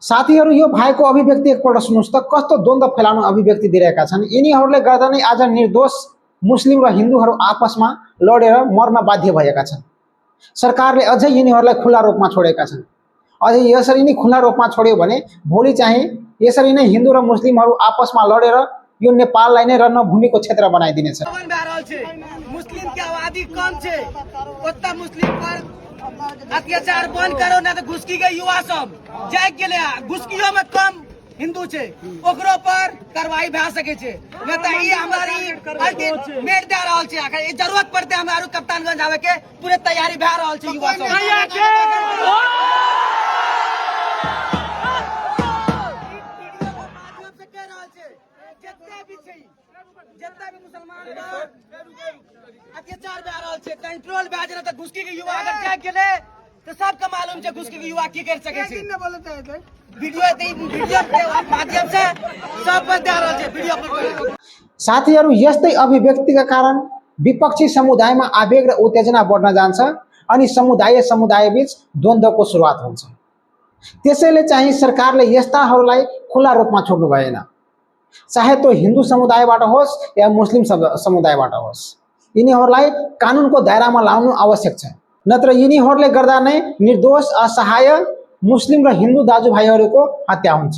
साथीहरू यो भएको अभिव्यक्ति एकपल्ट सुन्नुस् त कस्तो द्वन्द्व फैलाउन अभिव्यक्ति दिइरहेका छन्। यिनीहरूले गर्दा नै आज निर्दोष मुस्लिम र हिन्दूहरू आपसमा लडेर मर्न बाध्य भएका छन्। सरकारले अझै यिनीहरूलाई खुला रूपमा छोडेका छन्। अझै यसरी नै खुला रूपमा छोड्यो भने भोलि चाहिँ यसरी नै हिन्दू र मुस्लिमहरू आपसमा लडेर यो नेपाललाई नै रणभूमिको क्षेत्र बनाइदिनेछ। मुस्लिम की आबादी कम छे, ओतना मुस्लिम पर अत्याचार बंद करो ना तो घुसकी गई युवा सब जाग गेले घुसकियो में कम हिंदू छे ओकरो पर कार्रवाई भए सके छे। न त ई हमारी अल्टीमेट दे रहल छे। अगर जरूरत पड़ते हमारो कप्तानगंज आवे के पूरे तैयारी भए रहल छे युवा सब। जितना भी मुसलमान अत्याचार भए रहल छे, कंट्रोल भए जाए त घुसकी के युवा अगर जाग गेले तो सबके मालूम छे घुसकी के युवा की कर सके छे। वीडियो के माध्यम से सब बता रहल छे वीडियो पर। साथीहरू यस्तै अभिव्यक्तिका कारण विपक्षी समुदायमा आवेग र उत्तेजना बढ्न जान्छ अनि समुदाय बीच द्वन्द्वको सुरुवात हुन्छ। त्यसैले चाहिँ सरकारले यस्ताहरूलाई खुला रूपमा छोड्नु भएन, चाहे त्यो हिन्दू समुदायबाट होस् या मुस्लिम समुदायबाट होस्। यिनीहरूलाई कानुनको दायरामा लाउनु आवश्यक छ, नत्र यिनीहरूले गर्दा नै निर्दोष असहाय मुस्लिम र हिन्दू दाजुभाइहरूको हत्या हुन्छ।